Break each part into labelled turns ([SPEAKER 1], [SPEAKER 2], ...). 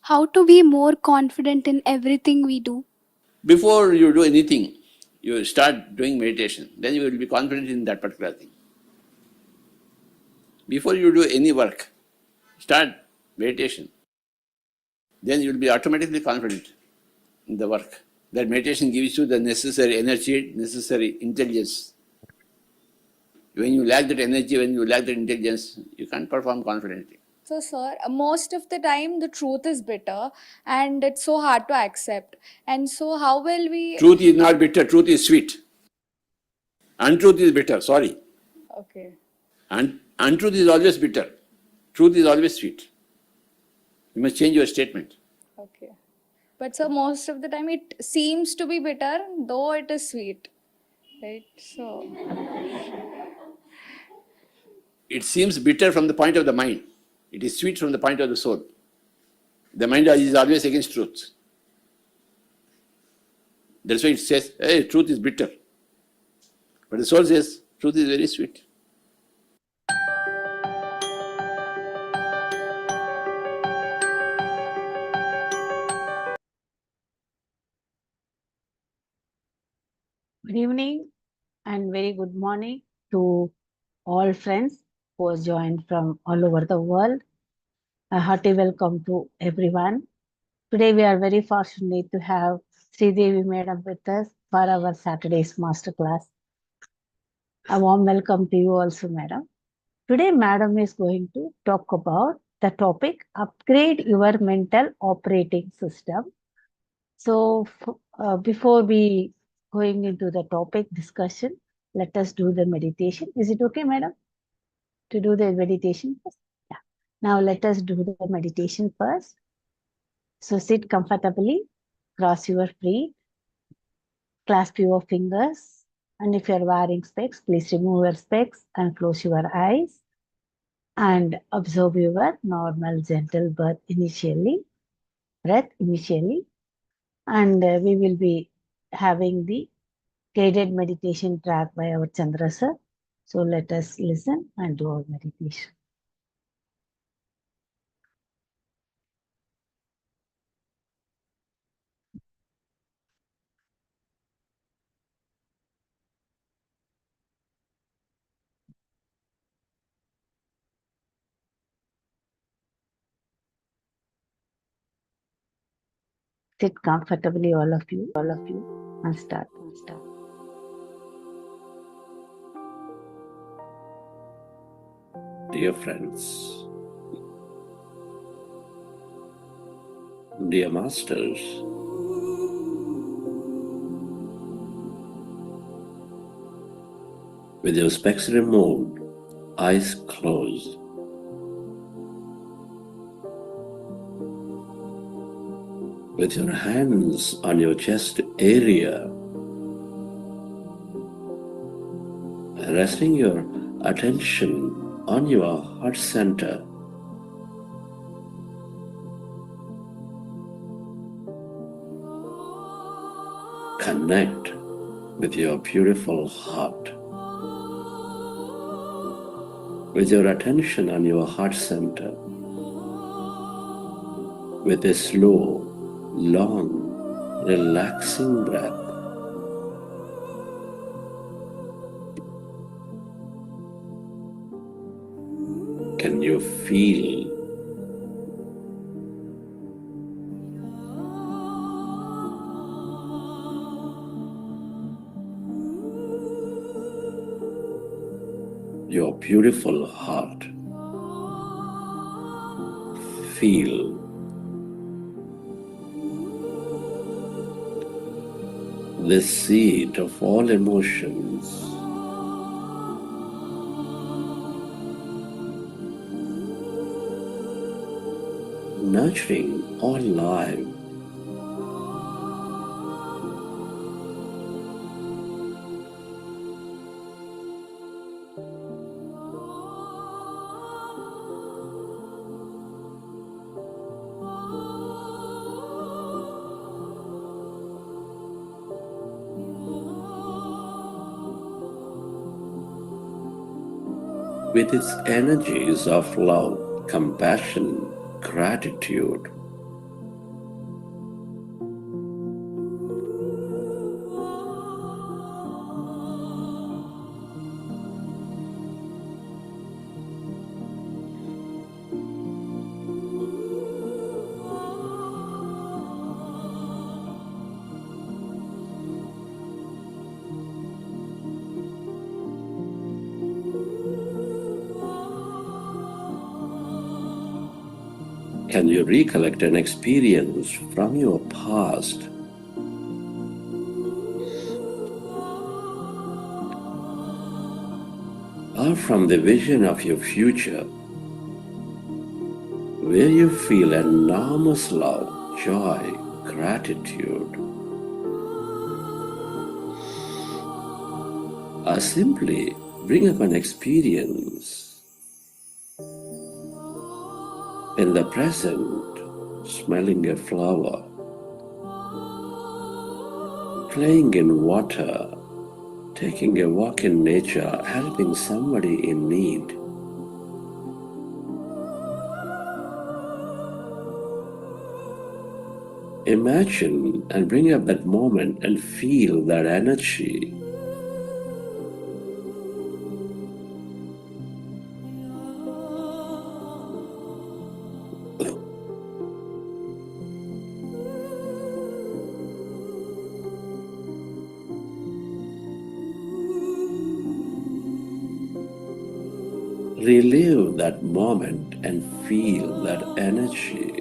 [SPEAKER 1] How to be more confident in everything we do?
[SPEAKER 2] Before you do anything, you start doing meditation, then you will be confident in that particular thing. Before you do any work, start meditation. Then you will be automatically confident in the work. That meditation gives you the necessary energy, necessary intelligence. When you lack that energy, when you lack that intelligence, you can't perform confidently.
[SPEAKER 3] So, sir, most of the time the truth is bitter and it's so hard to accept. And so, how will we.
[SPEAKER 2] Truth is not bitter, truth is sweet. Untruth is bitter, sorry.
[SPEAKER 3] Okay.
[SPEAKER 2] Untruth is always bitter. Truth is always sweet. You must change your statement.
[SPEAKER 3] Okay. But, sir, most of the time it seems to be bitter, though it is sweet. Right? So.
[SPEAKER 2] It seems bitter from the point of the mind. It is sweet from the point of the soul. The mind is always against truth. That's why it says, hey, truth is bitter. But the soul says, truth is very sweet.
[SPEAKER 4] Good evening and very good morning to all friends who have joined from all over the world. A hearty welcome to everyone. Today we are very fortunate to have Sridevi Madam with us for our Saturday's masterclass. A warm welcome to you also, Madam. Today Madam is going to talk about the topic upgrade your mental operating system. So before we going into the topic discussion, let us do the meditation. Is it okay, Madam, to do the meditation first? Yeah. Now let us do the meditation first. So sit comfortably, cross your feet, clasp your fingers, and if you are wearing specs, please remove your specs and close your eyes and observe your normal gentle breath initially. And we will be having the guided meditation track by our Chandra sir. So let us listen and do our meditation. Sit comfortably, all of you, and start.
[SPEAKER 5] Dear friends, dear masters, with your specs removed, eyes closed, with your hands on your chest area, resting your attention on your heart center. Connect with your beautiful heart. With your attention on your heart center, with a slow, long, relaxing breath, can you feel your beautiful heart? Feel the seat of all emotions. Nurturing all life. With its energies of love, compassion, gratitude, Can you recollect an experience from your past or from the vision of your future where you feel enormous love, joy, gratitude, or simply bring up an experience in the present, smelling a flower, playing in water, taking a walk in nature, helping somebody in need. Imagine and bring up that moment and feel that energy. Relive that moment and feel that energy.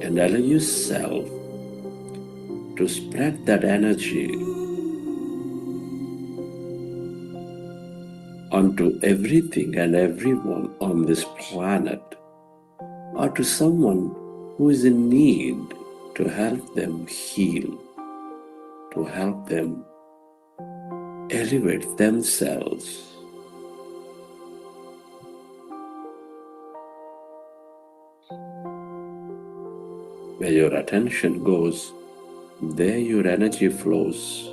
[SPEAKER 5] And allow yourself to spread that energy onto everything and everyone on this planet, or to someone who is in need, to help them heal, to help them elevate themselves. Where your attention goes, there your energy flows.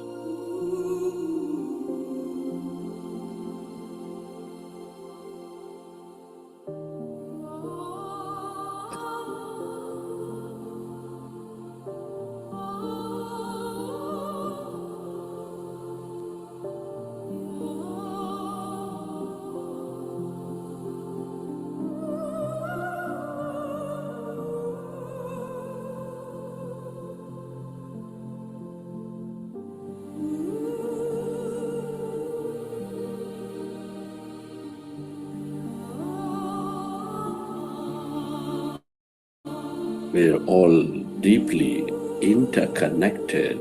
[SPEAKER 5] We're all deeply interconnected.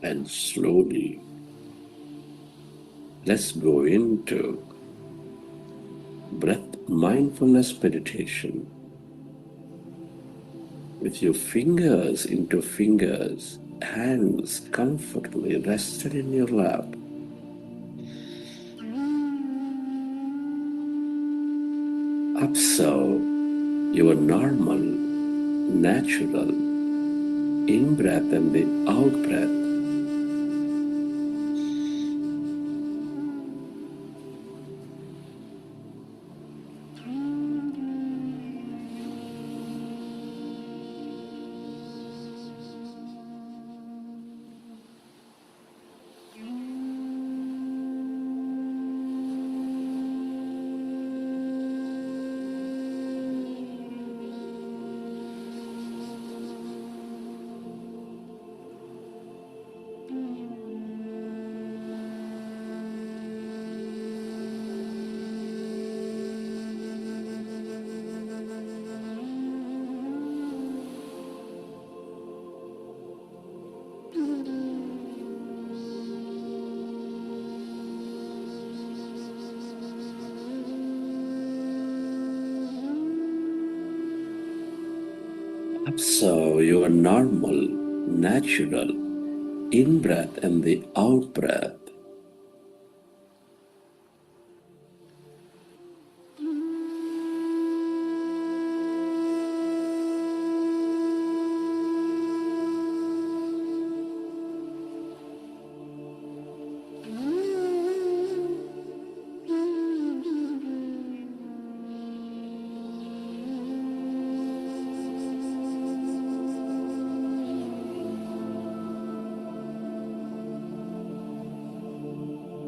[SPEAKER 5] And slowly, let's go into breath mindfulness meditation. With your fingers into fingers, hands comfortably rested in your lap. Observe your normal, natural in-breath and the out-breath. Observe your normal, natural in-breath and the out-breath.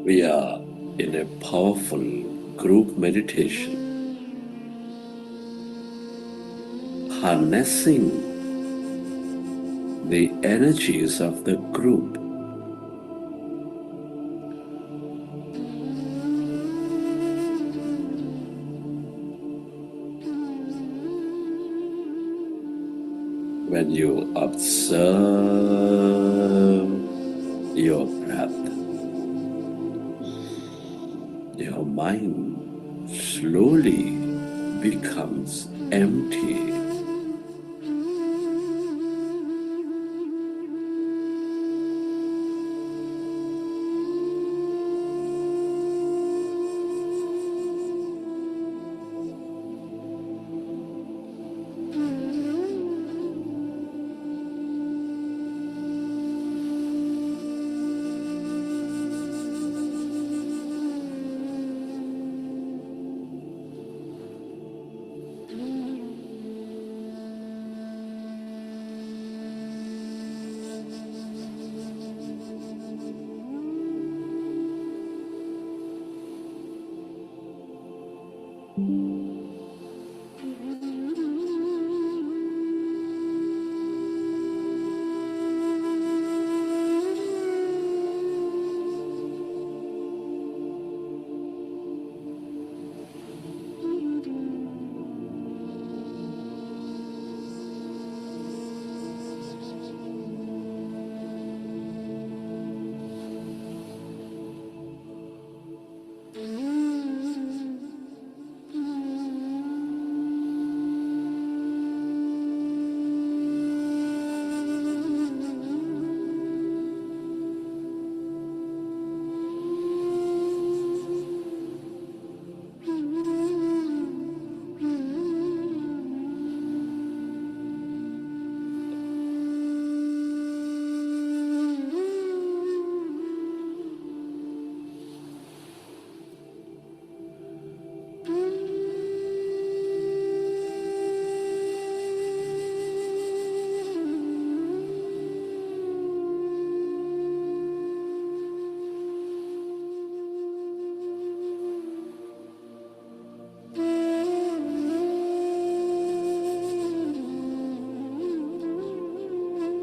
[SPEAKER 5] We are in a powerful group meditation, harnessing the energies of the group. When you observe your breath, your mind slowly becomes empty.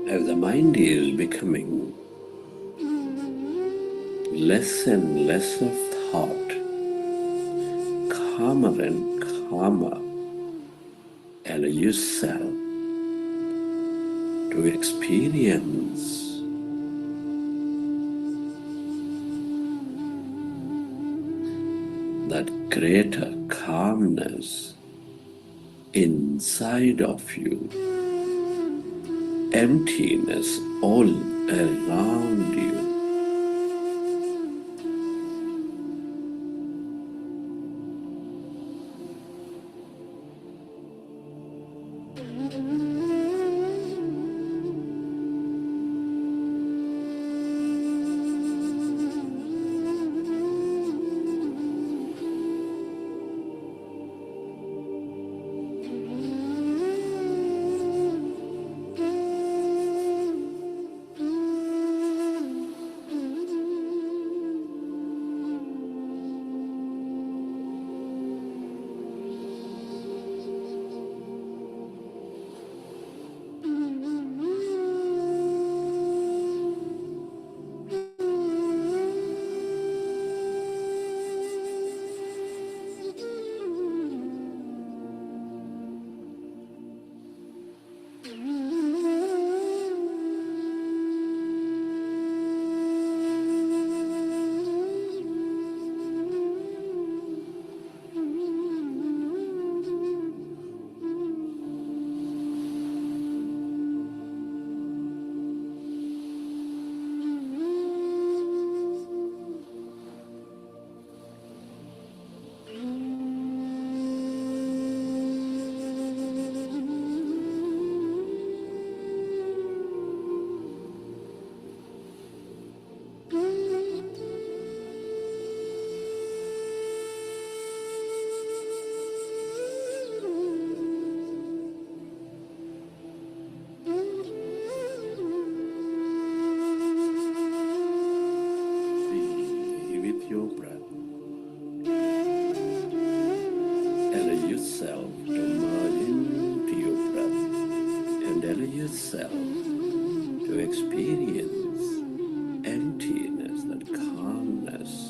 [SPEAKER 5] As the mind is becoming less and less of thought, calmer and calmer, allow yourself to experience that greater calmness inside of you, emptiness all around you. yourself to experience emptiness, that calmness.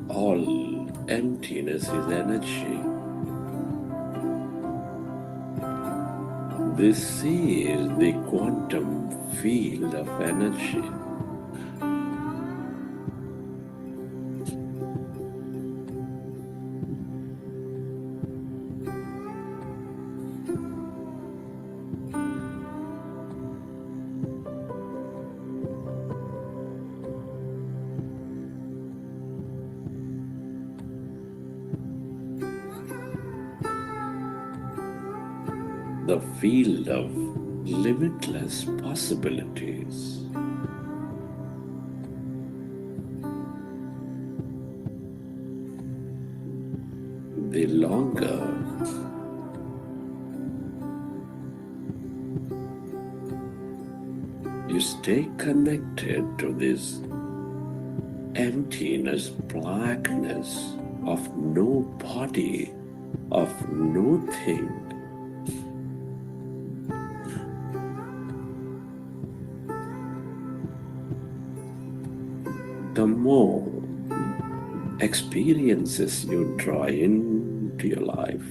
[SPEAKER 5] All emptiness is energy. This is the quantum field of energy. The field of limitless possibilities. The longer you stay connected to this emptiness, blackness of no body, of no thing, the more experiences you draw into your life.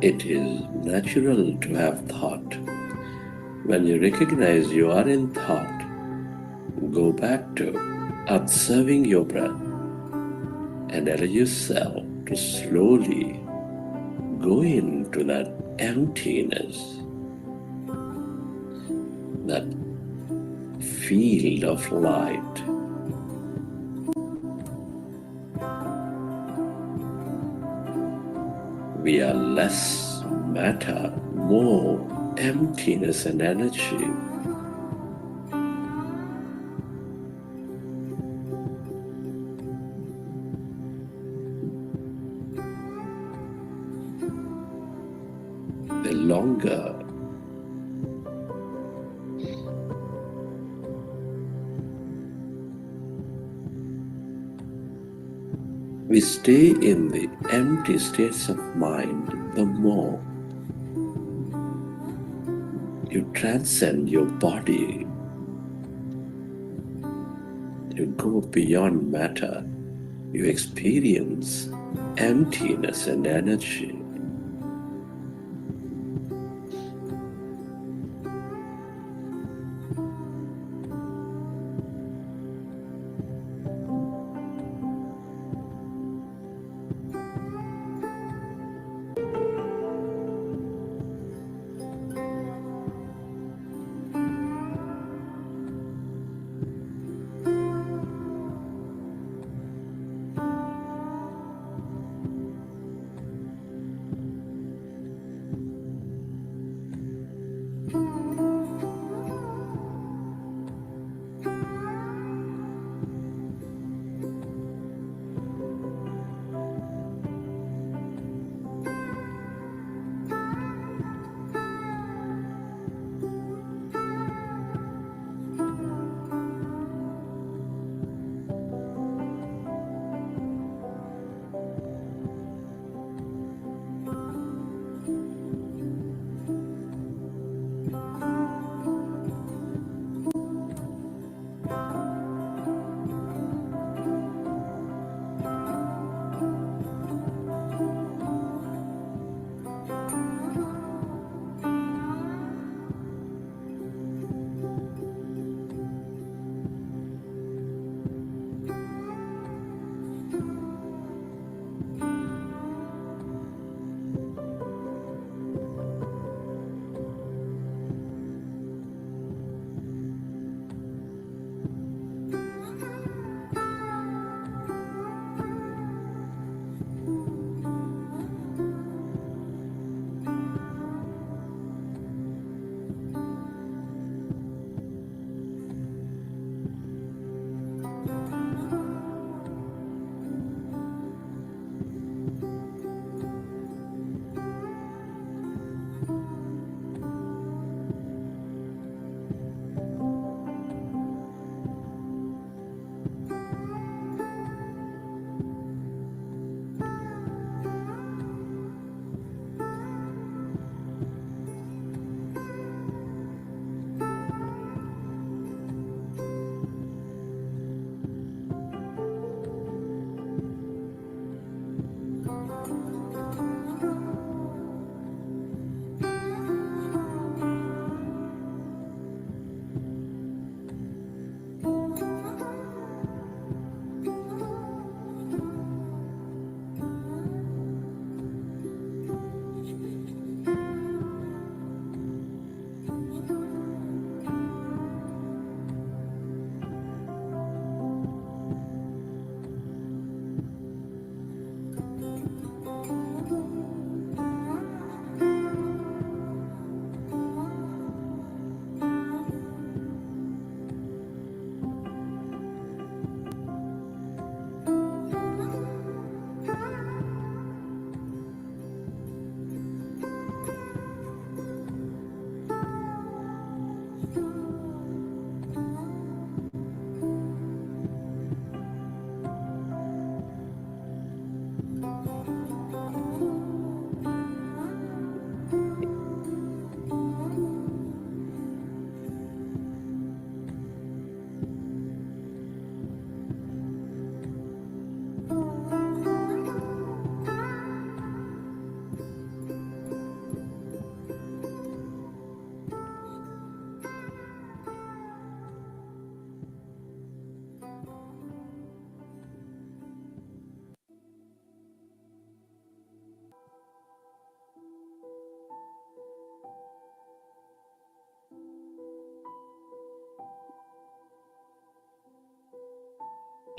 [SPEAKER 5] It is natural to have thought. When you recognize you are in thought, go back to observing your breath and allow yourself to slowly go into that emptiness, that field of light. We are less matter, more emptiness and energy. The longer we stay in the empty states of mind, the more you transcend your body, you go beyond matter, you experience emptiness and energy.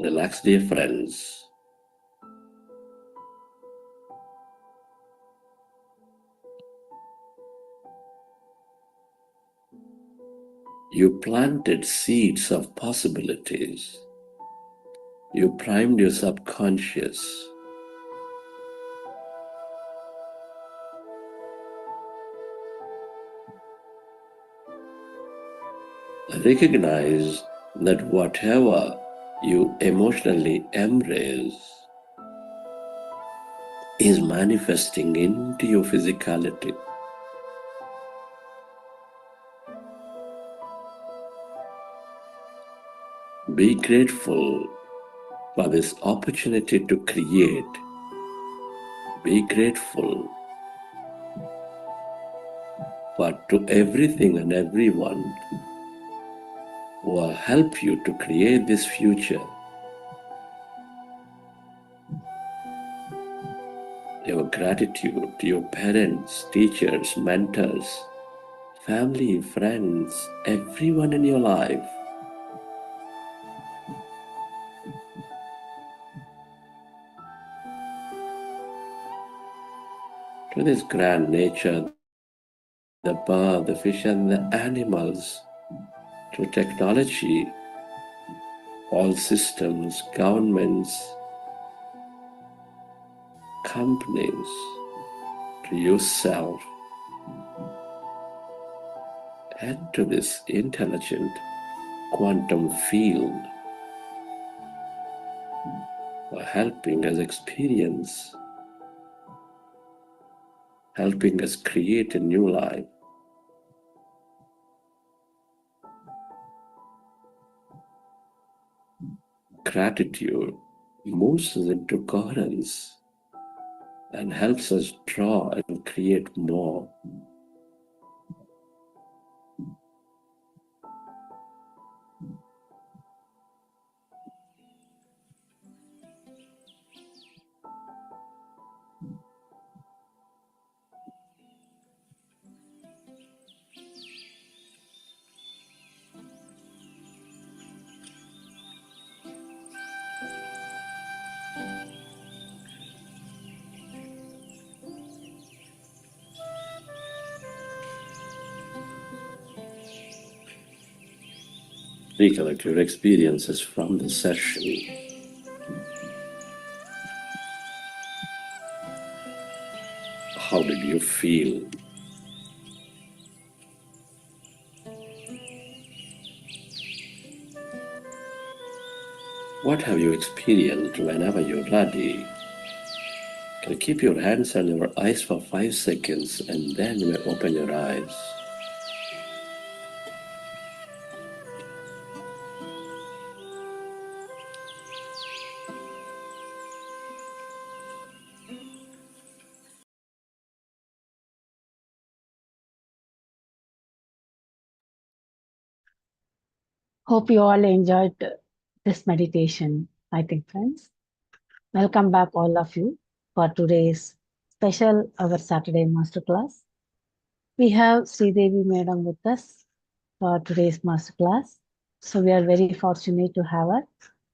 [SPEAKER 5] Relax, dear friends. You planted seeds of possibilities. You primed your subconscious. Recognize that whatever you emotionally embrace is manifesting into your physicality. Be grateful for this opportunity to create. Be grateful for to everything and everyone who will help you to create this future. Your gratitude to your parents, teachers, mentors, family, friends, everyone in your life. To this grand nature, the bird, the fish, and the animals, to technology, all systems, governments, companies, to yourself, and to this intelligent quantum field for helping us experience, helping us create a new life. Gratitude moves us into coherence and helps us draw and create more. Recollect your experiences from the session. How did you feel? What have you experienced? Whenever you're ready, can you keep your hands on your eyes for 5 seconds and then you may open your eyes.
[SPEAKER 4] Hope you all enjoyed this meditation, I think, friends. Welcome back, all of you, for today's special our Saturday masterclass. We have Sridevi Madam with us for today's masterclass. So we are very fortunate to have her,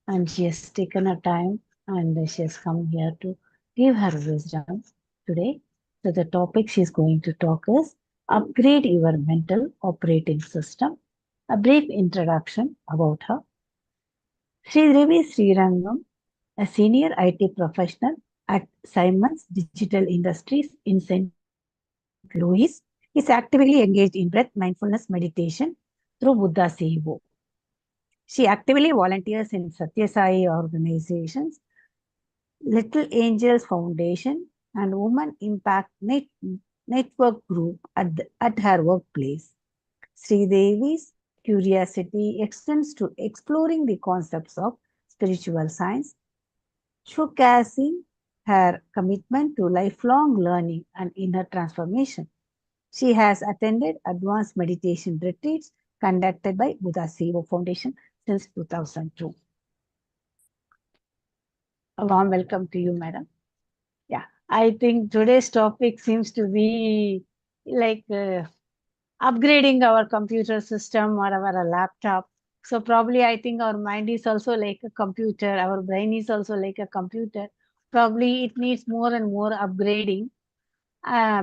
[SPEAKER 4] and she has taken her time and she has come here to give her wisdom today. So the topic she's going to talk is upgrade your mental operating system. A brief introduction about her. Sridevi Srirangam, a senior IT professional at Siemens Digital Industries in St. Louis, is actively engaged in breath mindfulness meditation through Buddha CEO. She actively volunteers in Satya Sai organizations, Little Angels Foundation, and Women Impact Network Group at her workplace. Sridevi's curiosity extends to exploring the concepts of spiritual science, showcasing her commitment to lifelong learning and inner transformation. She has attended advanced meditation retreats conducted by Buddha Seva Foundation since 2002. A warm welcome to you, madam. Yeah, I think today's topic seems to be like upgrading our computer system or our laptop. So probably I think our mind is also like a computer. Our brain is also like a computer. Probably it needs more and more upgrading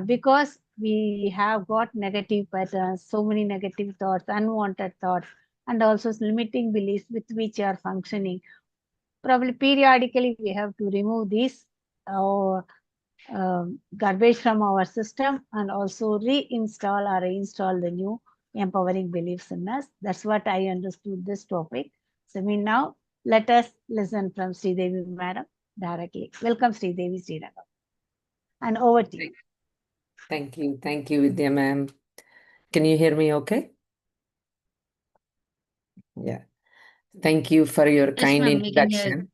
[SPEAKER 4] because we have got negative patterns, so many negative thoughts, unwanted thoughts, and also limiting beliefs with which are functioning. Probably periodically we have to remove this garbage from our system and also reinstall or reinstall the new empowering beliefs in us. That's what I understood this topic. So we now let us listen from Sridevi Madam directly. Welcome Sridevi Srirangam. And over to you.
[SPEAKER 6] Thank you. Thank you, Vidya ma'am. Can you hear me okay? Yeah. Thank you for your kind
[SPEAKER 4] ma'am, we can hear you.
[SPEAKER 6] introduction.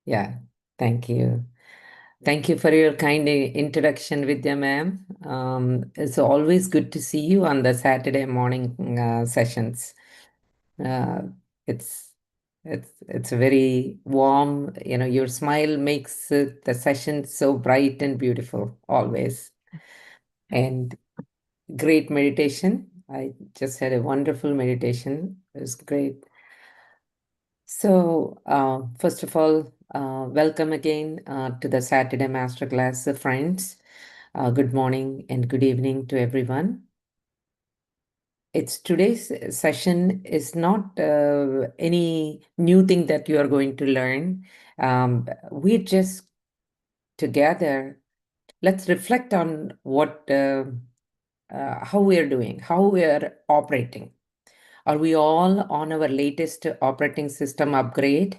[SPEAKER 6] Yeah. Thank you. Thank you for your kind introduction, Vidya ma'am. It's always good to see you on the Saturday morning sessions. It's it's a very warm, your smile makes the session so bright and beautiful always. And great meditation. I just had a wonderful meditation. It was great. So, first of all, welcome again to the Saturday Masterclass, friends. Good morning and good evening to everyone. It's today's session is not any new thing that you are going to learn. We just together, let's reflect on how we are doing, how we are operating. Are we all on our latest operating system upgrade?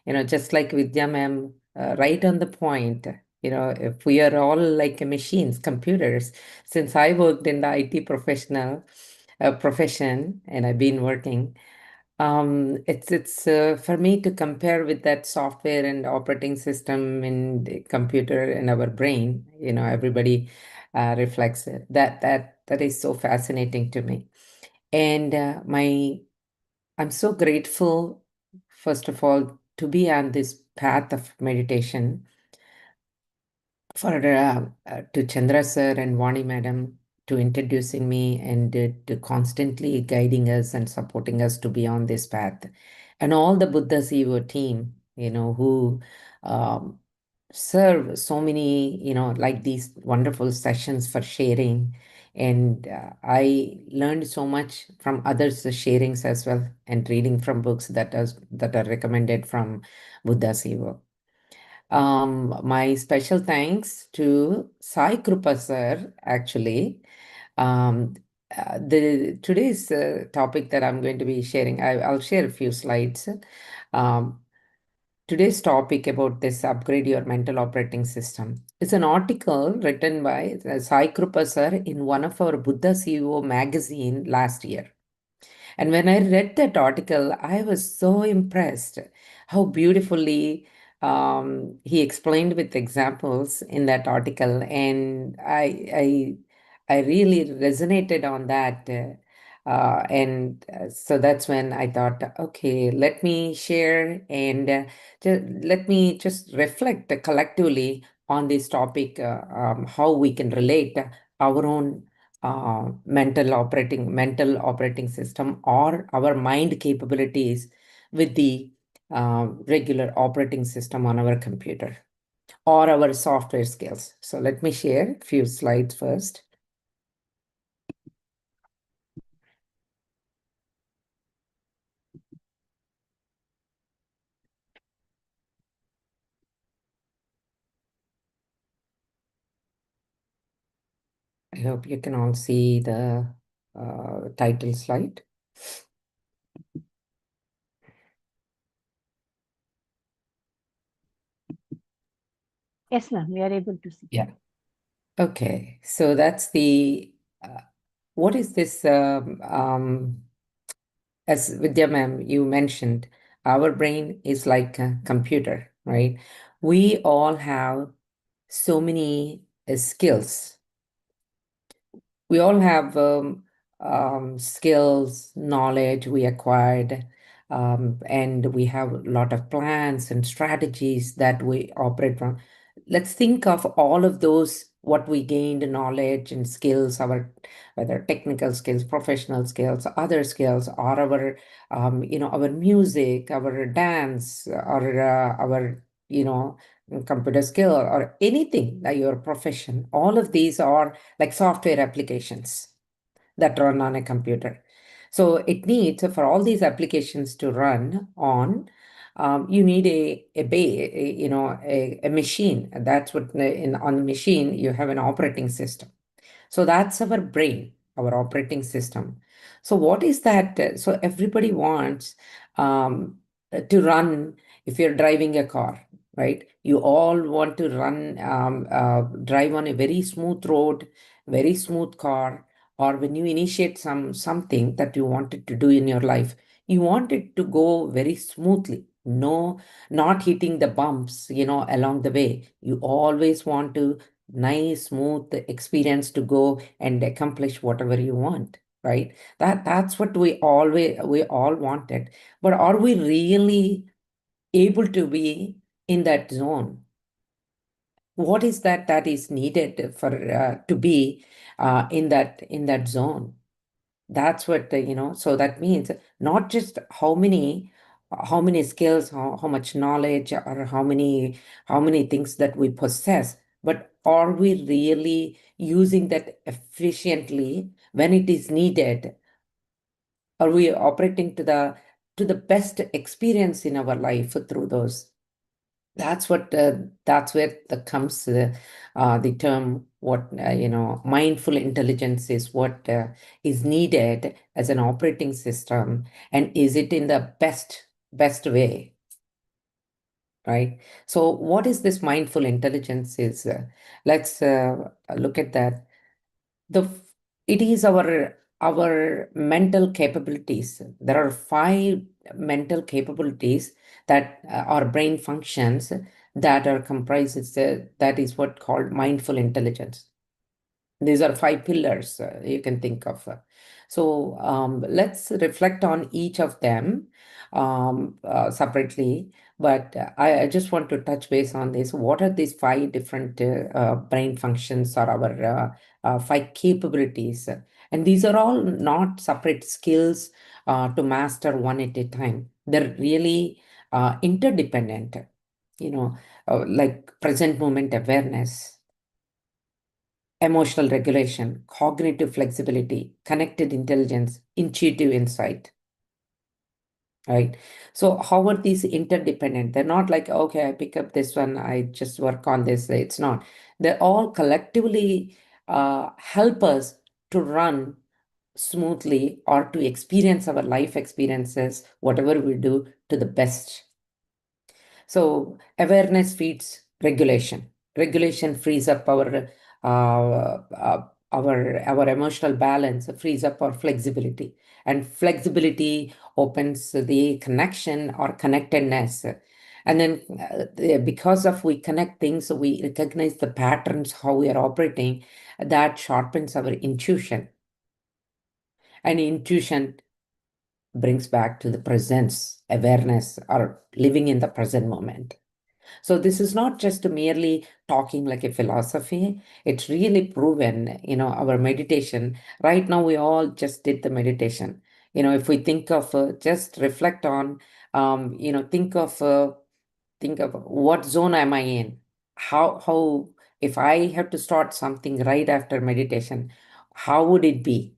[SPEAKER 6] Just like Vidya ma'am, right on the point. If we are all like machines, computers, since I worked in the IT profession and I've been working, it's for me to compare with that software and operating system in the computer in our brain. Everybody reflects it. That is so fascinating to me. And I'm so grateful, first of all, to be on this path of meditation for to Chandra sir and Vani madam to introducing me and to constantly guiding us and supporting us to be on this path, and all the Buddha Seva team, who um, serve so many, like these wonderful sessions for sharing. And I learned so much from others' sharings as well, and reading from books that are recommended from Buddha Seva. My special thanks to Sai Krupa sir, actually. Um, the today's topic that I'm going to be sharing, I'll share a few slides. Um, Today's topic about this upgrade your mental operating system is an article written by Sai Krupa sir in one of our Buddha CEO magazine last year. And when I read that article, I was so impressed how beautifully he explained with examples in that article, and I really resonated on that. And so that's when I thought, okay, let me share and let me just reflect collectively on this topic, how we can relate our own mental operating system or our mind capabilities with the regular operating system on our computer or our software skills. So let me share a few slides first. I hope you can all see the title slide.
[SPEAKER 4] Yes, ma'am, we are able to see.
[SPEAKER 6] Yeah. Okay. So that's what is this? As Vidya ma'am, you mentioned, our brain is like a computer, right? We all have so many skills. We all have skills, knowledge we acquired, and we have a lot of plans and strategies that we operate from. let's think of all of those, what we gained knowledge and skills, our whether technical skills, professional skills, other skills, or our our music, our dance, or our computer skill, or anything like your profession. All of these are like software applications that run on a computer. So it needs, for all these applications to run on, you need a machine. That's what on the machine you have an operating system. So that's our brain, our operating system. So what is that? So everybody wants to run. If you're driving a car, right? You all want to drive on a very smooth road, very smooth car, or when you initiate something that you wanted to do in your life, you want it to go very smoothly. No, not hitting the bumps, along the way. You always want to nice smooth experience to go and accomplish whatever you want, right? That's what we all wanted. But are we really able to be in that zone? What is that is needed for to be in that zone? That's what so that means not just how many skills, how much knowledge, or how many things that we possess, but are we really using that efficiently when it is needed? Are we operating to the best experience in our life through those? That's where comes the term, what mindful intelligence is, what is needed as an operating system, and is it in the best way, right? So what is this mindful intelligence is? Let's look at that. It is our mental capabilities. There are 5 mental capabilities that our brain functions that are comprised. That is what called mindful intelligence. These are 5 pillars you can think of. So let's reflect on each of them separately. But I just want to touch base on this. What are these 5 different brain functions, or our 5 capabilities? And these are all not separate skills to master one at a time. They're really interdependent, like present moment awareness, emotional regulation, cognitive flexibility, connected intelligence, intuitive insight, right? So how are these interdependent? They're not like, okay, I pick up this one, I just work on this. It's not. They all collectively help us to run smoothly, or to experience our life experiences, whatever we do, to the best. So awareness feeds regulation. Regulation frees up our emotional balance, frees up our flexibility, and flexibility opens the connection or connectedness. And then because of we connect things, we recognize the patterns, how we are operating, that sharpens our intuition. And intuition brings back to the presence, awareness, or living in the present moment. So this is not just merely talking like a philosophy. It's really proven, our meditation. Right now, we all just did the meditation. If we think of, just reflect on, think of what zone am I in? How, if I have to start something right after meditation, how would it be?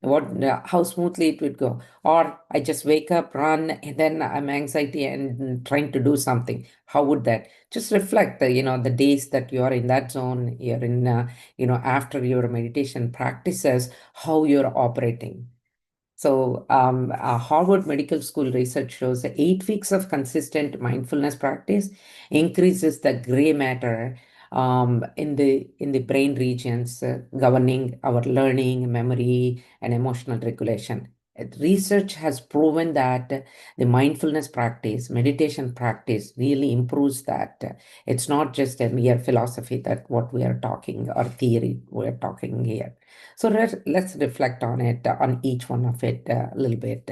[SPEAKER 6] How smoothly it would go? Or I just wake up, run, and then I'm anxiety and trying to do something. How would that? Just reflect, the days that you are in that zone, you're in, after your meditation practices, how you're operating. So, Harvard Medical School research shows that 8 weeks of consistent mindfulness practice increases the gray matter in the brain regions governing our learning, memory, and emotional regulation. Research has proven that the mindfulness practice, meditation practice, really improves that. It's not just a mere philosophy that what we are talking, or theory we're talking here. So let's reflect on it, on each one of it a little bit.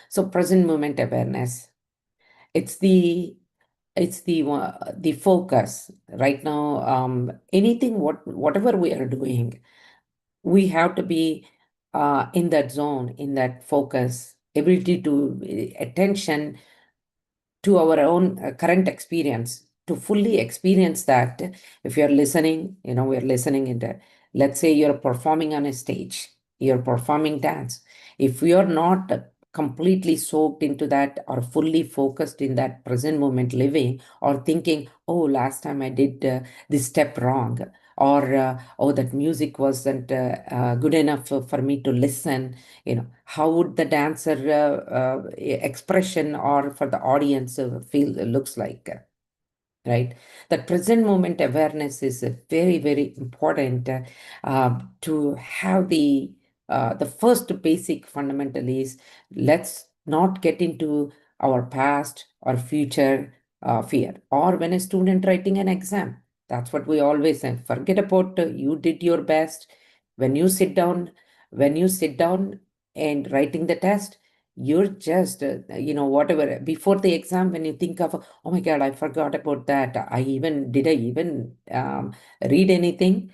[SPEAKER 6] So present moment awareness. It's the it's the focus right now. Anything, whatever we are doing, we have to be in that zone, in that focus, ability to attention to our own current experience, to fully experience that. If you're listening, we're listening in the, let's say you're performing on a stage, you're performing dance. If we are not completely soaked into that or fully focused in that present moment living, or thinking, oh, last time I did this step wrong, or oh, that music wasn't good enough for me to listen, how would the dancer expression or for the audience feel looks like, right? That present moment awareness is very, very important to have the first basic fundamental is, let's not get into our past or future fear. Or when a student writing an exam, that's what we always say, forget about you did your best. when you sit down when you sit down and writing the test, you're just whatever before the exam, when you think of, oh my God, I forgot about that. Did I even read anything,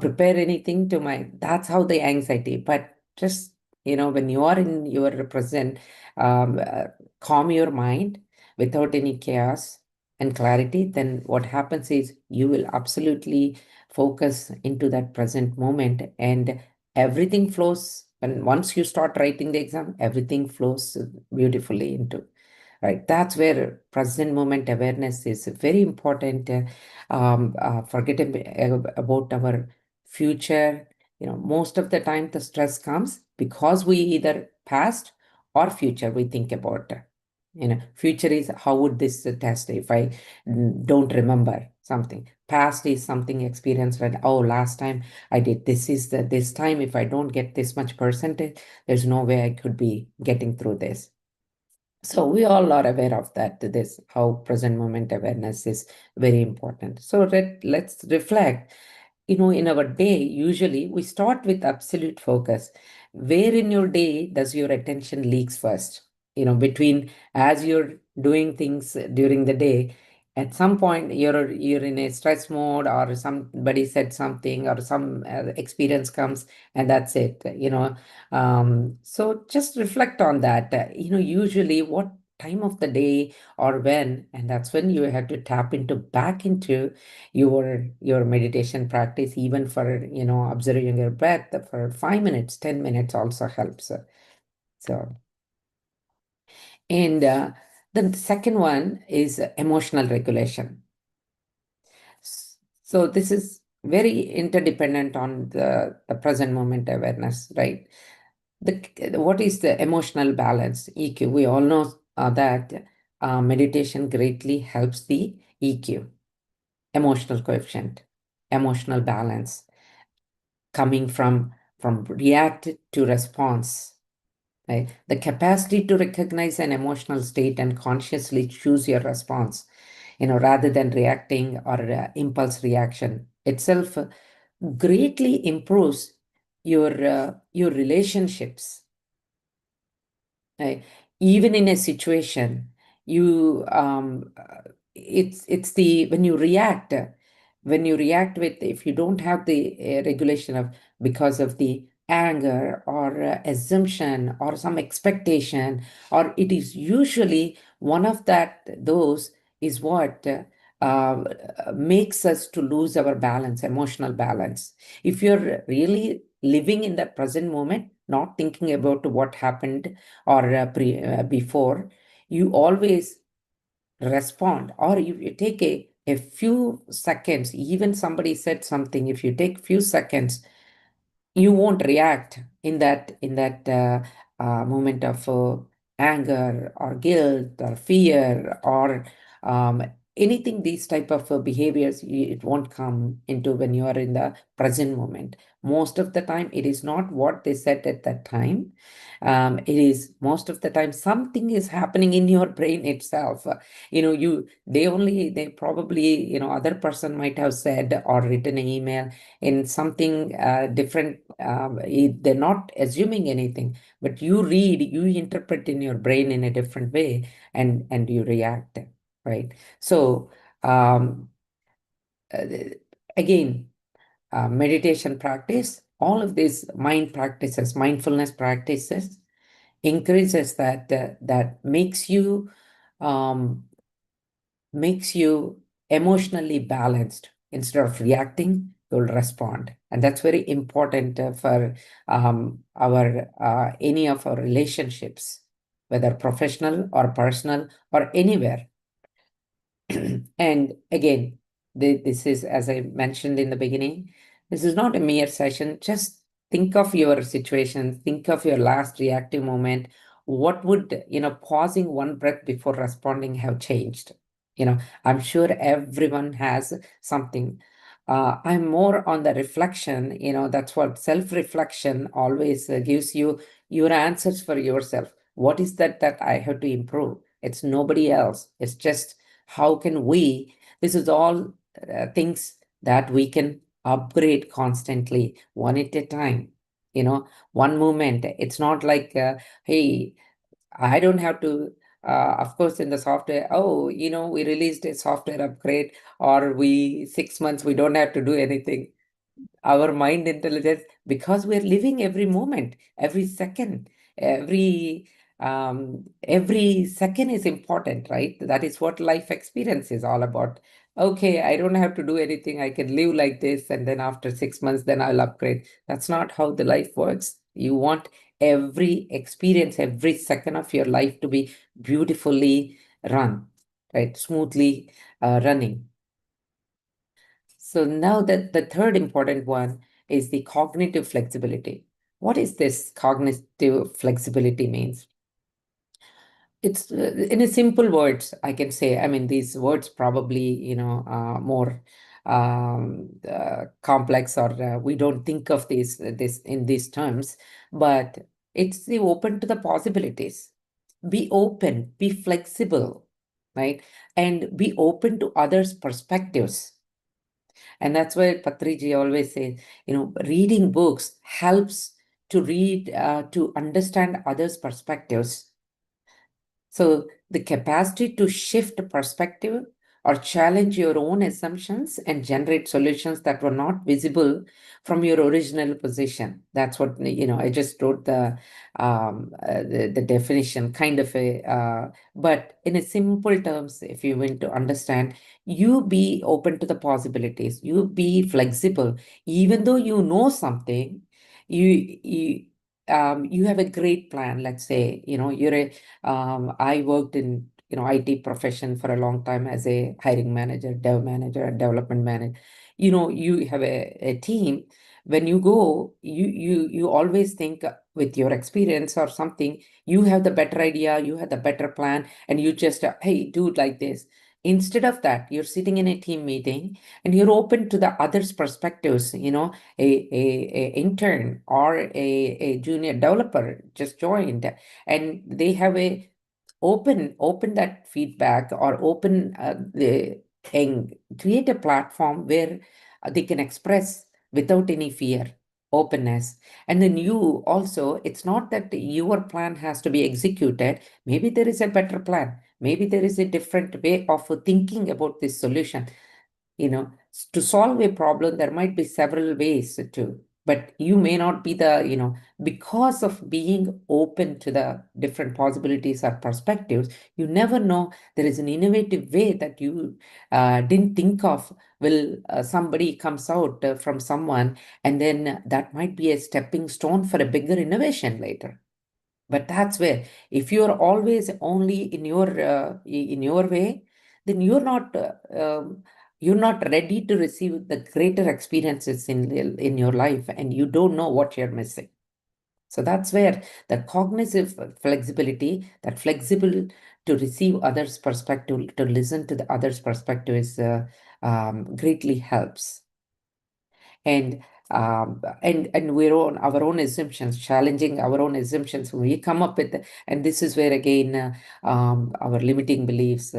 [SPEAKER 6] prepare anything to my, that's how the anxiety. But just, when you are in your present, um, uh, calm your mind without any chaos and clarity, then what happens is you will absolutely focus into that present moment, and everything flows. And once you start writing the exam, everything flows beautifully into, right? That's where present moment awareness is very important. Forget about our future. Most of the time the stress comes because we either past or future we think about. Future is how would this test if I don't remember something. Past is something experienced when, oh, last time I did this, is the this time if I don't get this much percentage, there's no way I could be getting through this. So we all are aware of that, this how present moment awareness is very important. So let's reflect. In our day, usually we start with absolute focus. Where in your day does your attention leaks first? Between, as you're doing things during the day, at some point you're in a stress mode, or somebody said something, or some experience comes, and that's it. So just reflect on that. Usually what time of the day or when, and that's when you have to tap into back into your meditation practice, even for observing your breath for 5 minutes, 10 minutes also helps. So, and then the second one is emotional regulation. So this is very interdependent on the present moment awareness, right? What is the emotional balance, EQ? We all know that meditation greatly helps the EQ, emotional coefficient, emotional balance, coming from react to response. Right? The capacity to recognize an emotional state and consciously choose your response, rather than reacting or impulse reaction itself, greatly improves your relationships. Right? Even in a situation, you it's the when you react with, if you don't have the regulation of, because of the anger or assumption or some expectation, or it is usually one of those is what makes us to lose our balance, emotional balance. If you're really living in the present moment, not thinking about what happened or before, you always respond. Or if you take a few seconds, even somebody said something, if you take few seconds, you won't react in that moment of anger or guilt or fear or um, anything. These type of behaviors, it won't come into when you are in the present moment. Most of the time it is not what they said at that time. It is most of the time something is happening in your brain itself. They probably, other person might have said or written an email in something different. They're not assuming anything, but you interpret in your brain in a different way, and you react. right? So uh, again, meditation practice, all of these mind practices, mindfulness practices, increases that makes you emotionally balanced. Instead of reacting, you'll respond, and that's very important for our any of our relationships, whether professional or personal or anywhere. And again, this is, as I mentioned in the beginning, this is not a mere session. Just think of your situation, think of your last reactive moment. What would, pausing one breath before responding have changed? I'm sure everyone has something. I'm more on the reflection, that's what self-reflection always gives you your answers for yourself. What is that I have to improve? It's nobody else. It's just how can we, this is all things that we can upgrade constantly, one at a time, one moment. It's not like, hey, I don't have to, of course, in the software, oh, we released a software upgrade, or 6 months, we don't have to do anything. Our mind intelligence, because we're living every moment, every second, every second is important, right? That is what life experience is all about. Okay, I don't have to do anything, I can live like this, and then after 6 months, then I'll upgrade. That's not how the life works. You want every experience, every second of your life to be beautifully run, right? Smoothly running. So now that the third important one is the cognitive flexibility. What is this cognitive flexibility means? It's in a simple words, I can say. I mean, these words probably, more complex, or we don't think of this in these terms, but it's the open to the possibilities. Be open, be flexible, right? And be open to others' perspectives. And that's why Patriji always says, reading books helps to understand others' perspectives. So the capacity to shift perspective or challenge your own assumptions and generate solutions that were not visible from your original position. That's what, I just wrote the definition, kind of but in a simple terms, if you want to understand, you be open to the possibilities, you be flexible, even though you know something, you have a great plan. Let's say, I worked in IT profession for a long time as a hiring manager, dev manager, and development manager. You have a team. When you go, you always think with your experience or something, you have the better idea, you have the better plan, and you just hey, do it like this. Instead of that, you're sitting in a team meeting and you're open to the others' perspectives. A intern or a junior developer just joined, and they have a open that feedback, or open and create a platform where they can express without any fear, openness. And then you also, it's not that your plan has to be executed. Maybe there is a better plan, maybe there is a different way of thinking about this solution. To solve a problem, there might be several ways to, but you may not be because of being open to the different possibilities or perspectives, you never know, there is an innovative way that you didn't think of. Will somebody comes out from someone, and then that might be a stepping stone for a bigger innovation later. But that's where, if you're always only in your way, then you're not ready to receive the greater experiences in your life, and you don't know what you're missing. So that's where the cognitive flexibility, that flexible to receive others' perspective, to listen to the others' perspective, is greatly helps. And we're on our own assumptions, challenging our own assumptions. We come up with, and this is where again our limiting beliefs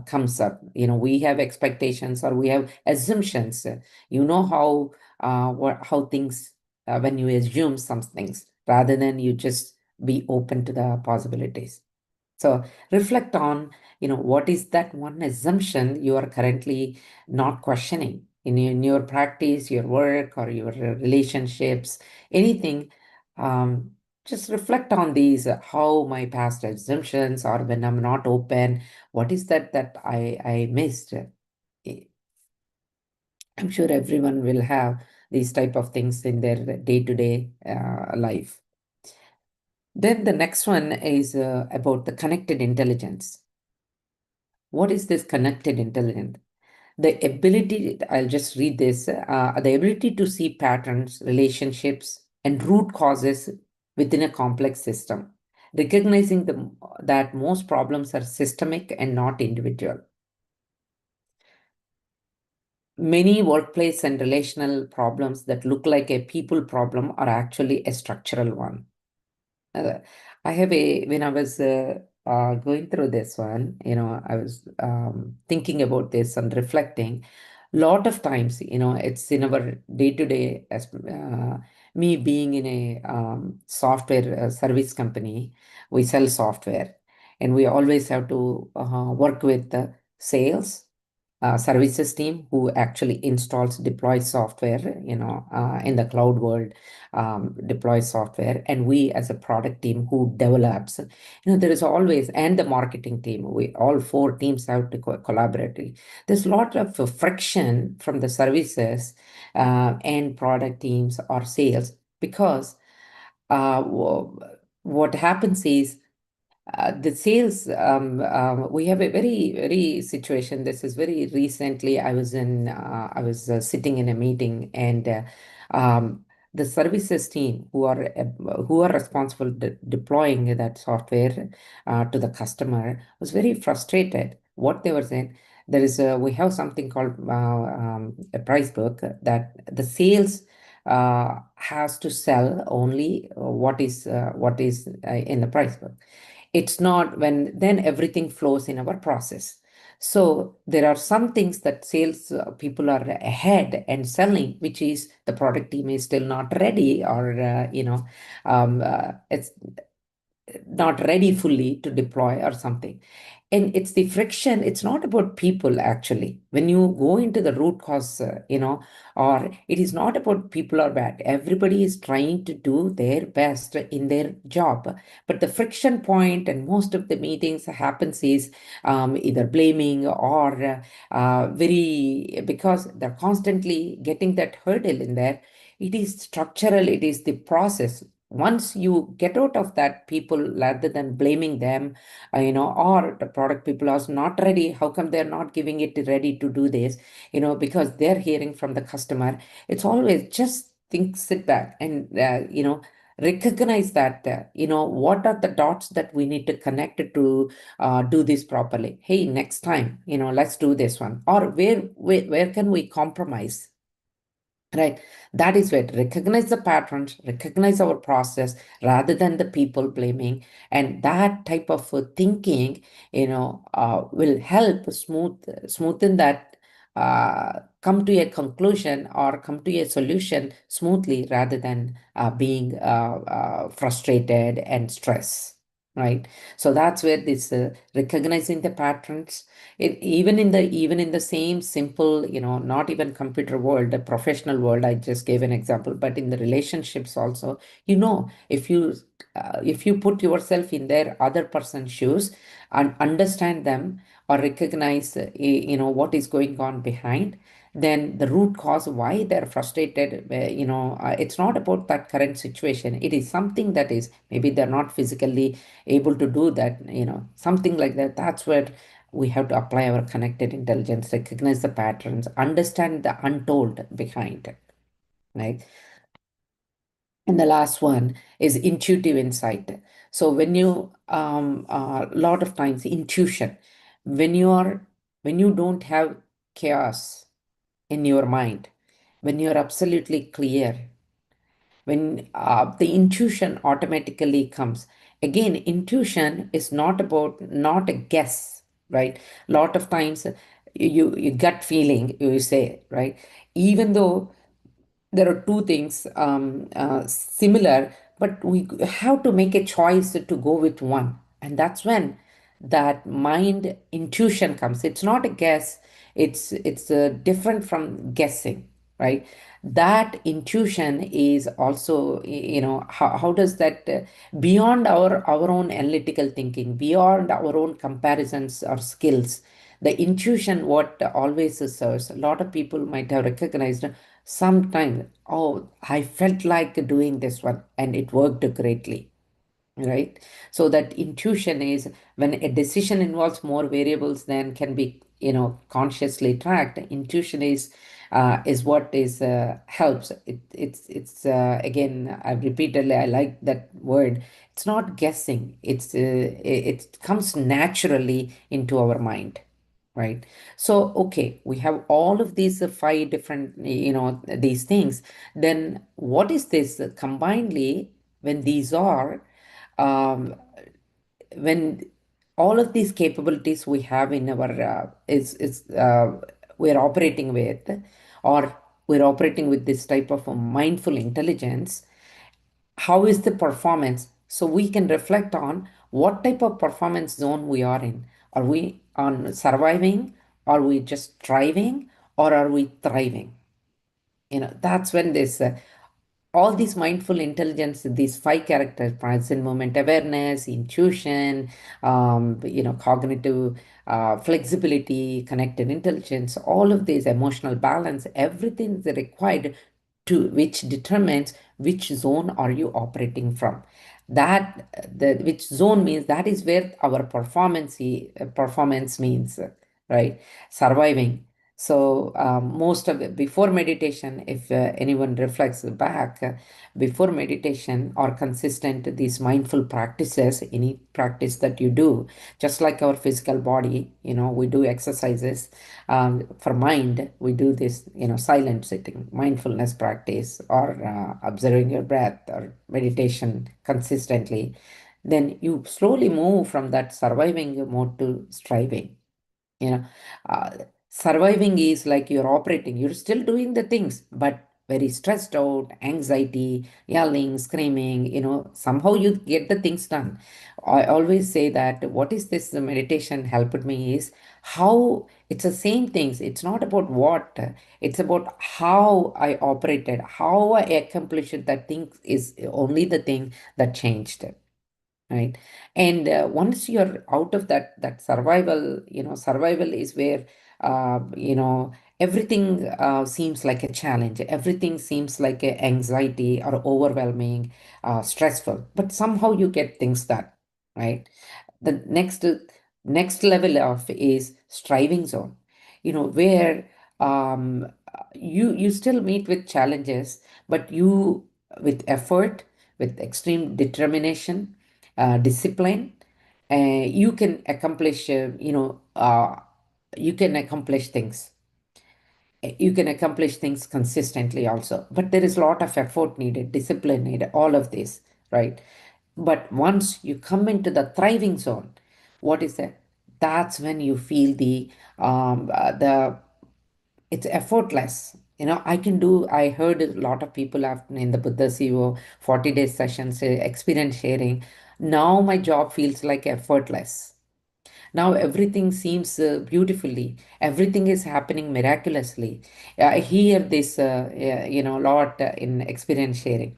[SPEAKER 6] comes up. We have expectations, or we have assumptions. How things, when you assume some things, rather than you just be open to the possibilities. So reflect on, what is that one assumption you are currently not questioning in your practice, your work, or your relationships, anything. Um, just reflect on these, how my past assumptions, or when I'm not open, what is that I missed? I'm sure everyone will have these type of things in their day-to-day life. Then the next one is about the connected intelligence. What is this connected intelligence? The ability, I'll just read this, the ability to see patterns, relationships, and root causes within a complex system, recognizing that most problems are systemic and not individual. Many workplace and relational problems that look like a people problem are actually a structural one. Uh, when I was going through this one, I was thinking about this and reflecting. Lot of times, it's in our day-to-day, as me being in a software service company, we sell software, and we always have to work with the sales services team who actually installs, deploys software, in the cloud world, deploys software, and we as a product team who develops, there is always, and the marketing team, we all four teams have to collaborate. There's a lot of friction from the services and product teams or sales, because what happens is, the sales, we have a very, very situation. This is very recently. I was sitting in a meeting, and the services team who are responsible deploying that software to the customer was very frustrated. What they were saying, we have something called a price book that the sales has to sell only what is in the price book. It's not, when then everything flows in our process. So there are some things that sales people are ahead and selling, which is the product team is still not ready, or it's not ready fully to deploy or something. And it's the friction. It's not about people, actually. When you go into the root cause, or it is not about people are bad. Everybody is trying to do their best in their job. But the friction point, and most of the meetings happens is either blaming, or because they're constantly getting that hurdle in there. It is structural, it is the process. Once you get out of that, people, rather than blaming them, or the product people are not ready, how come they're not giving it ready to do this, because they're hearing from the customer. It's always just sit back and recognize that, what are the dots that we need to connect to do this properly. Hey, next time, let's do this one, or where can we compromise. Right. That is where recognize the patterns, recognize our process rather than the people blaming. And that type of thinking, will help smoothen that, come to a conclusion or come to a solution smoothly, rather than being frustrated and stressed. Right. So that's where this recognizing the patterns, even in the same simple, not even computer world, the professional world, I just gave an example, but in the relationships also, if you put yourself in their other person's shoes and understand them, or recognize what is going on behind, then the root cause why they're frustrated, it's not about that current situation. It is something that is, maybe they're not physically able to do that, something like that. That's where we have to apply our connected intelligence, recognize the patterns, understand the untold behind it, right? And the last one is intuitive insight. So when you, a lot of times, intuition, when you don't have chaos in your mind, when you're absolutely clear, when the intuition automatically comes. Again, intuition is not a guess, right? A lot of times, you gut feeling, you say, right? Even though there are two things similar, but we have to make a choice to go with one. And that's when that mind intuition comes. It's not a guess. It's different from guessing, right? That intuition is also, how does that, beyond our own analytical thinking, beyond our own comparisons or skills, the intuition what always serves. A lot of people might have recognized sometimes, oh, I felt like doing this one and it worked greatly, right? So that intuition is when a decision involves more variables than can be, consciously tracked. Intuition is what is helps. It's again, I've repeatedly, I like that word. It's not guessing. It comes naturally into our mind, right? So okay, we have all of these five different, these things. Then what is this combinedly when these are, um, when all of these capabilities we have in our, is we're operating with, or we're operating with this type of a mindful intelligence, how is the performance? So we can reflect on what type of performance zone we are in. Are we on surviving? Are we just thriving? Or are we thriving? That's when this, all these mindful intelligence, these five characters: present moment awareness, intuition, cognitive flexibility, connected intelligence, all of these, emotional balance, everything is required to which determines which zone are you operating from. That the which zone means that is where our performance means, right? Surviving. So most of it before meditation, if anyone reflects back, before meditation or consistent these mindful practices, any practice that you do, just like our physical body, we do exercises. For mind, we do this, silent sitting, mindfulness practice, or observing your breath, or meditation consistently. Then you slowly move from that surviving mode to striving. you know uh, Surviving is like you're operating, you're still doing the things, but very stressed out, anxiety, yelling, screaming, somehow you get the things done. I always say that what is this meditation helped me is how it's the same things. It's not about what, it's about how I operated, how I accomplished that thing is only the thing that changed, right? And once you're out of that survival, survival is where, everything seems like a challenge, everything seems like a anxiety or overwhelming, stressful, but somehow you get things done, right? The next level of is striving zone, where you still meet with challenges, but you, with effort, with extreme determination, discipline, you can accomplish, you can accomplish things. You can accomplish things consistently also, but there is a lot of effort needed, discipline needed, all of this, right? But once you come into the thriving zone, what is that? That's when you feel the it's effortless. I heard a lot of people have in the Buddha CEO 40 days sessions, experience sharing. Now my job feels like effortless. Now everything seems beautifully. Everything is happening miraculously. I hear this, a lot in experience sharing.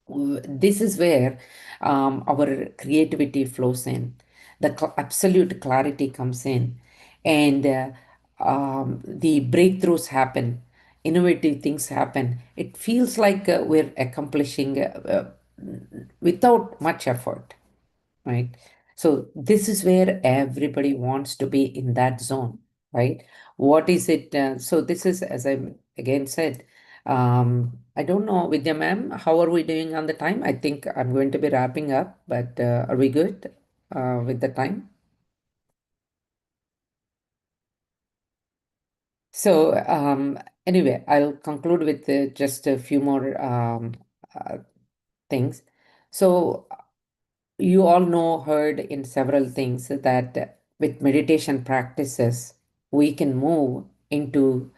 [SPEAKER 6] This is where our creativity flows in, the absolute clarity comes in, and the breakthroughs happen, innovative things happen. It feels like we're accomplishing without much effort, right? So this is where everybody wants to be, in that zone, right? What is it? So this is, as I again said, I don't know, Vidya ma'am, how are we doing on the time? I think I'm going to be wrapping up, but are we good with the time? So anyway, I'll conclude with just a few more uh, things. So you all know, heard in several things that with meditation practices, we can move into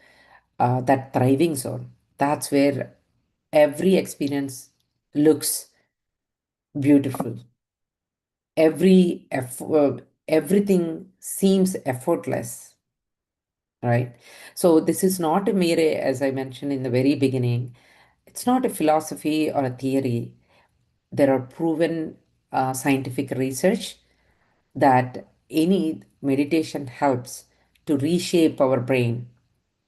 [SPEAKER 6] that thriving zone. That's where every experience looks beautiful. Every effort, everything seems effortless, right? So this is not a mere, as I mentioned in the very beginning, it's not a philosophy or a theory. There are proven scientific research that any meditation helps to reshape our brain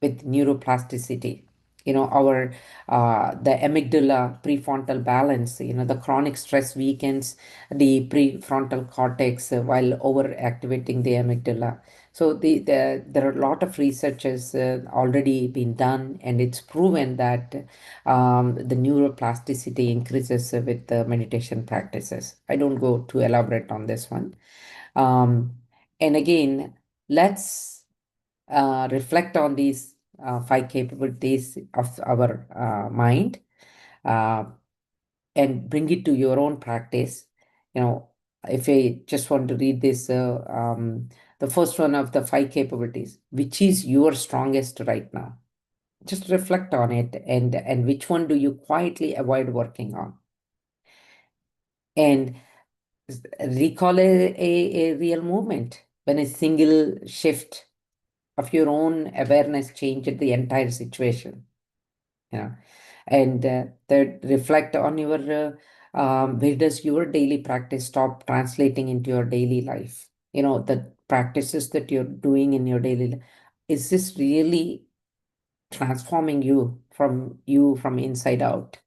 [SPEAKER 6] with neuroplasticity. Our the amygdala prefrontal balance, the chronic stress weakens the prefrontal cortex while overactivating the amygdala. So there are a lot of researches already been done, and it's proven that the neuroplasticity increases with the meditation practices. I don't go to elaborate on this one. And again, let's reflect on these five capabilities of our mind, uh, and bring it to your own practice. If I just want to read this, the first one of the five capabilities, which is your strongest right now? Just reflect on it, and which one do you quietly avoid working on? And recall a real moment when a single shift of your own awareness changed the entire situation. And that reflect on your where does your daily practice stop translating into your daily life? The practices that you're doing in your daily life, is this really transforming you from inside out?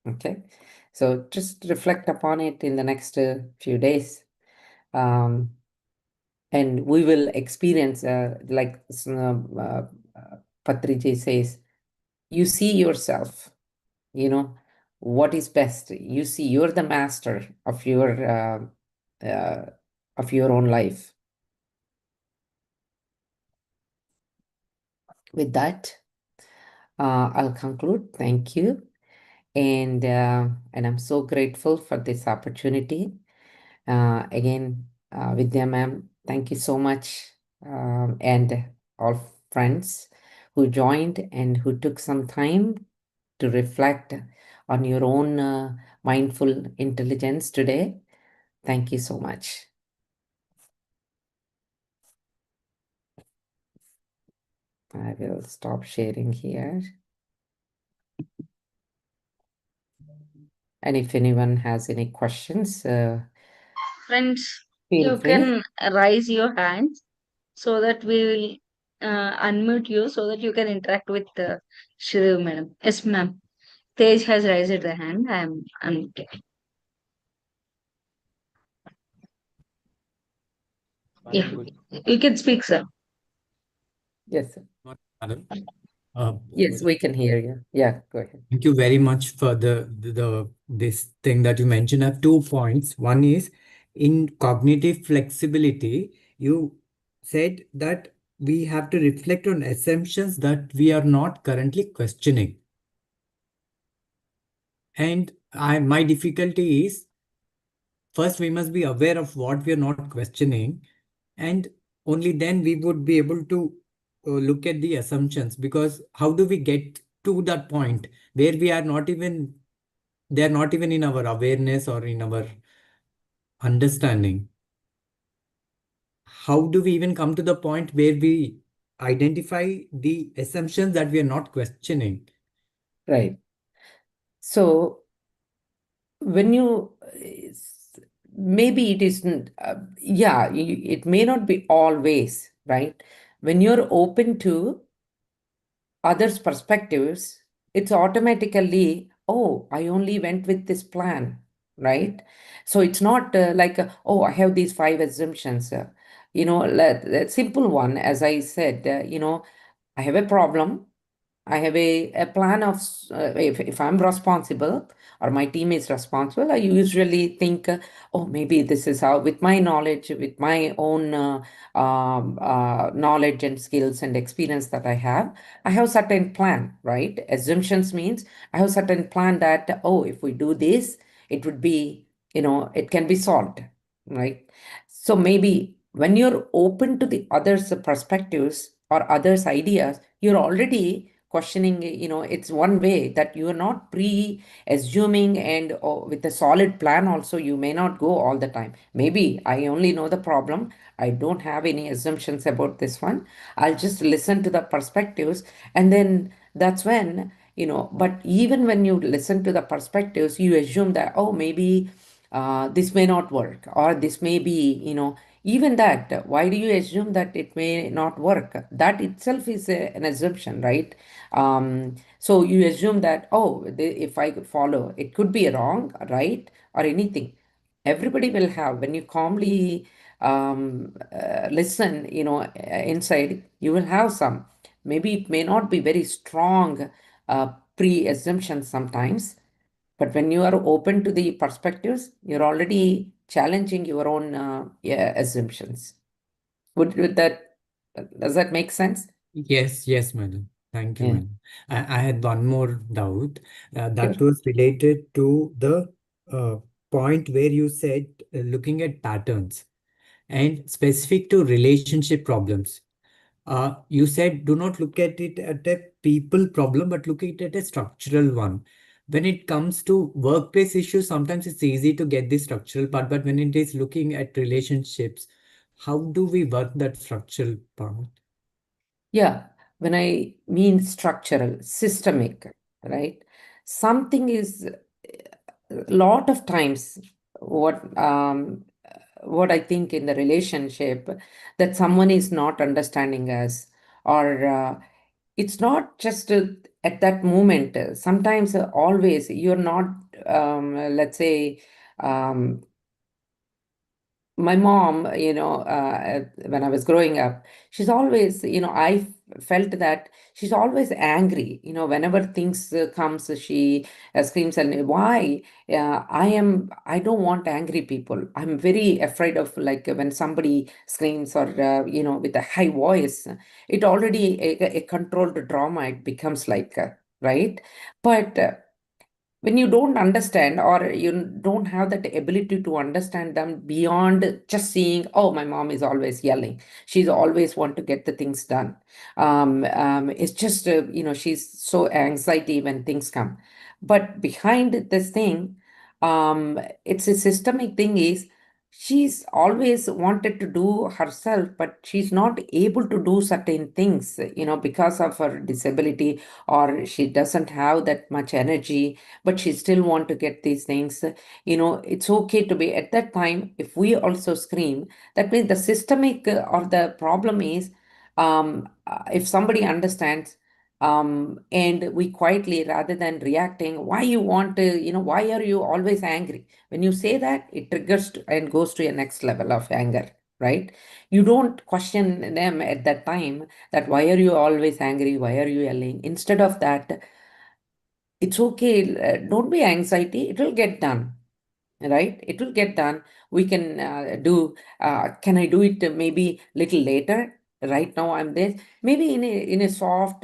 [SPEAKER 6] Okay, so just reflect upon it in the next few days. um, and we will experience, like Patriji says, you see yourself, what is best. You see you're the master uh, of your own life. With that, I'll conclude. Thank you. And I'm so grateful for this opportunity. Again, Vidya ma'am, thank you so much. And all friends who joined and who took some time to reflect on your own mindful intelligence today. Thank you so much. I will stop sharing here. And if anyone has any questions,
[SPEAKER 7] Friends,
[SPEAKER 6] feel
[SPEAKER 7] you
[SPEAKER 6] free.
[SPEAKER 7] can raise your hands so that we will unmute you so that you can interact with Shridevi madam. Yes, ma'am. Tej has raised the hand. I am unmuted. Yeah, you can speak, sir.
[SPEAKER 6] Yes, sir.
[SPEAKER 8] Madam. Uh,
[SPEAKER 6] Yes, we can hear you. Yeah, go ahead.
[SPEAKER 8] Thank you very much for the this thing that you mentioned. I have 2 points. One is in cognitive flexibility, you said that we have to reflect on assumptions that we are not currently questioning. And my difficulty is, first we must be aware of what we are not questioning, and only then we would be able to look at the assumptions. Because how do we get to that point where we are not even, they are not even in our awareness or in our understanding? How do we even come to the point where we identify the assumptions that we are not questioning?
[SPEAKER 6] Right. So when you, maybe it isn't, yeah, it may not be always, right? When you're open to others' perspectives, it's automatically, oh, I only went with this plan, right? So it's not like, oh, I have these five assumptions. That simple one, as I said, I have a problem. I have a plan of, if I'm responsible or my team is responsible, I usually think, oh, maybe this is how, with my knowledge, with my own knowledge and skills and experience that I have certain plan, right? Assumptions means I have certain plan that, oh, if we do this, it would be, it can be solved, right? So maybe when you're open to the others' perspectives or others' ideas, you're already questioning, it's one way that you are not pre-assuming, and with a solid plan also, you may not go all the time. Maybe I only know the problem. I don't have any assumptions about this one. I'll just listen to the perspectives, and then that's when, but even when you listen to the perspectives, you assume that, oh, maybe this may not work, or this may be, even that. Why do you assume that it may not work? That itself is an assumption, right? So you assume that, oh, if I follow, it could be wrong, right, or anything. Everybody will have, when you calmly listen, inside, you will have some. Maybe it may not be very strong pre-assumptions sometimes, but when you are open to the perspectives, you're already challenging your own yeah, assumptions. Would that, does that make sense?
[SPEAKER 8] Yes, madam. Thank you,
[SPEAKER 6] Yeah.
[SPEAKER 8] madam. I had one more doubt.
[SPEAKER 6] Sure.
[SPEAKER 8] That was related to the uh, point where you said looking at patterns and specific to relationship problems. You said do not look at it at a people problem, but look at it at a structural one. When it comes to workplace issues, sometimes it's easy to get the structural part, but when it is looking at relationships, how do we work that structural part?
[SPEAKER 6] Yeah, when I mean structural, systemic, right? Something is a lot of times what I think in the relationship, that someone is not understanding us, or it's not just at that moment. Sometimes, always, you're not, let's say, um, my mom, when I was growing up, she's always, felt that she's always angry. Whenever things comes, she screams, and why? I don't want angry people. I'm very afraid of, like, when somebody screams, or, with a high voice, it already a controlled drama. It becomes like, right? But when you don't understand, or you don't have that ability to understand them beyond just seeing, oh, my mom is always yelling, she's always want to get the things done, it's just, she's so anxiety when things come. But behind this thing, it's a systemic thing, is she's always wanted to do herself, but she's not able to do certain things, because of her disability, or she doesn't have that much energy, but she still want to get these things. It's okay to be at that time. If we also scream, that means the systemic, or the problem is, if somebody understands, and we quietly, rather than reacting, why you want to, why are you always angry? When you say that, it triggers and goes to a next level of anger, right? You don't question them at that time, that why are you always angry, why are you yelling? Instead of that, it's okay, don't be anxiety, it will get done, right? It will get done. We can do, can I do it maybe little later? Right now I'm there, maybe in a soft,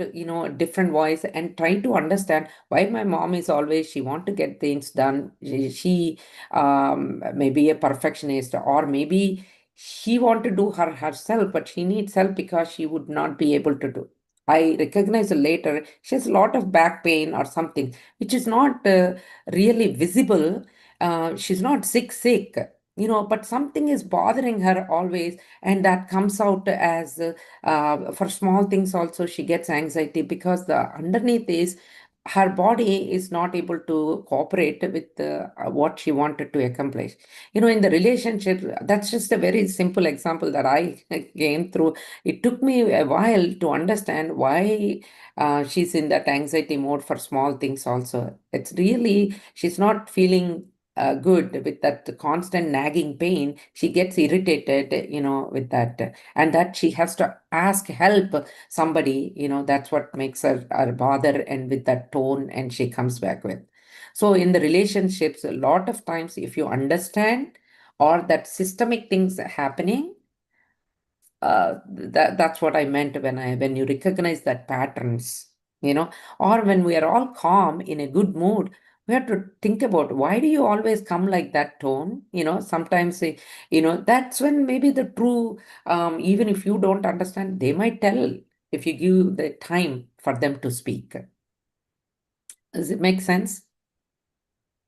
[SPEAKER 6] different voice, and try to understand why my mom is always, she want to get things done. She may be a perfectionist, or maybe she want to do herself, but she needs help because she would not be able to do. I recognize later she has a lot of back pain or something, which is not really visible. She's not sick, but something is bothering her always, and that comes out as, for small things also she gets anxiety, because the underneath is her body is not able to cooperate with what she wanted to accomplish. In the relationship, that's just a very simple example that I came through. It took me a while to understand why she's in that anxiety mode for small things also. It's really, she's not feeling good with that constant nagging pain. She gets irritated, with that, and that she has to ask help somebody, that's what makes her bother, and with that tone, and she comes back with. So in the relationships, a lot of times, if you understand, or that systemic things are happening, that's what I meant when you recognize that patterns, or when we are all calm in a good mood, we have to think about, why do you always come like that tone? Sometimes, that's when maybe the true, even if you don't understand, they might tell. if you give the time for them to speak. Does it make sense?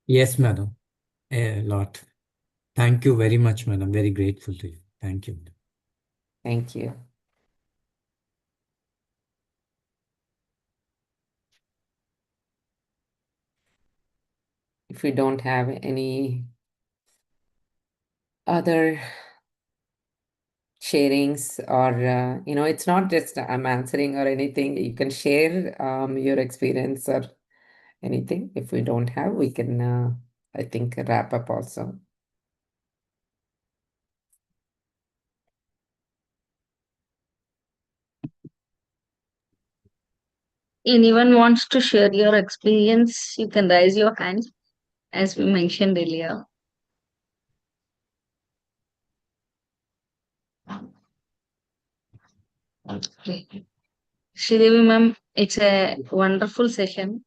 [SPEAKER 8] Yes, madam. A lot. Thank you very much, madam. Very grateful to you. Thank you.
[SPEAKER 6] Thank you. If we don't have any other sharings, or it's not just I'm answering or anything, you can share your experience or anything. If we don't have, we can I think wrap up also.
[SPEAKER 7] Anyone wants to share your experience, you can raise your hand, as we mentioned earlier. Okay. Sridevi ma'am, it's a wonderful session.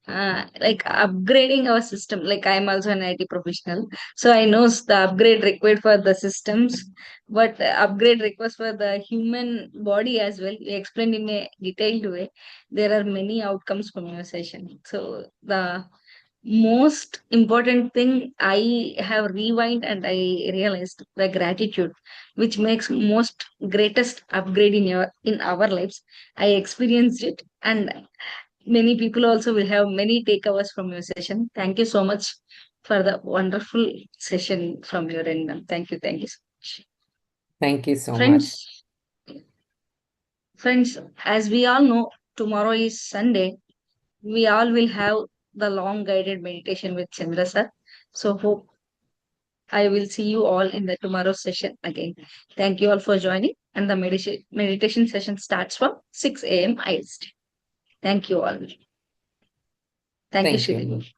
[SPEAKER 7] Like upgrading our system. Like I'm also an IT professional, so I know the upgrade required for the systems, but upgrade requires for the human body as well. You explained in a detailed way. There are many outcomes from your session. So the most important thing I have rewind and I realized the gratitude, which makes most greatest upgrade in our lives. I experienced it, and many people also will have many takeaways from your session. Thank you so much for the wonderful session from your end, ma'am. Thank you so much.
[SPEAKER 6] Thank you so much.
[SPEAKER 7] Friends, as we all know, tomorrow is Sunday. We all will have the long guided meditation with Chandra sir. So hope I will see you all in the tomorrow's session again. Thank you all for joining. And the meditation session starts from 6 a.m. IST. Thank you all. Thank you,
[SPEAKER 6] Thank you.
[SPEAKER 7] Sridevi.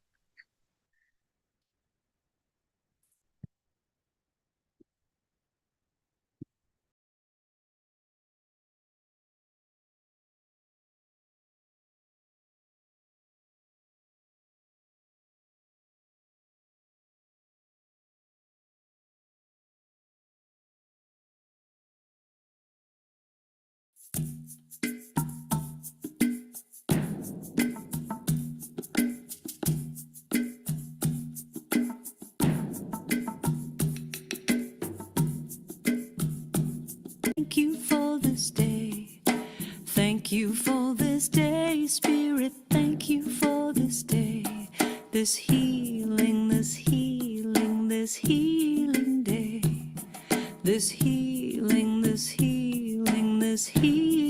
[SPEAKER 9] Thank you for this day. Thank you for this day, Spirit. Thank you for this day. This healing, this healing, this healing day. This healing, this healing, this healing.